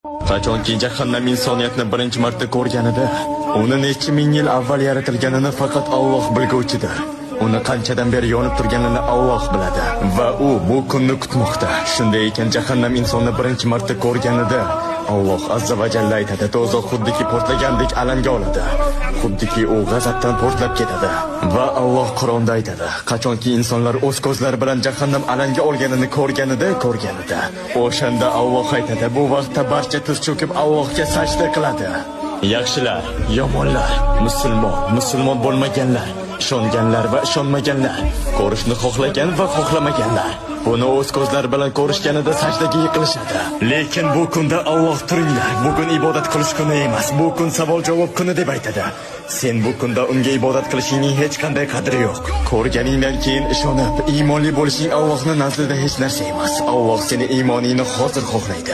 Qachonki jahannam insoniyatni birinchi marta ko'rganida, uni necha ming yil avval yaratilganini faqat Alloh bilguvchidir. Uni qanchadan beri yonib turganini Alloh biladi va u bu kunni kutmoqda. Shunday ekan jahannam insonni birinchi marta ko'rganida Alloh azza va jalla aytadi, do'zax xuddiki portlagandek alanga oladi. Xuddiki u g'azabdan portlab ketadi. Va Alloh Qur'onda aytadi, qachonki insonlar o'z ko'zlari bilan jahannam alanga olganini ko'rganida, o'shanda Alloh aytadi, bu vaqtda barcha tiz cho'kib Allohga sajda qiladi. Yaxshilar, yomonlar, musulmon bo'lmaganlar, ishonganlar va ishonmaganlar, ko'rishni xohlagan va xohlamaganlar buni o'z ko'zlari bilan ko'rishganida sajdaga yiqilishadi. Lekin bu kunda Alloh turinglar, bugun ibodat qilish kuni emas, bu kun savol-javob kuni deb aytadi. Sen bu kunda unga ibodat qilishingning hech qanday qadri yo'q. Ko'rganingdan keyin ishonib, iymonli bo'lishing Allohning nazdida hech narsa emas. Alloh seni iymoningni hozir xohlaydi.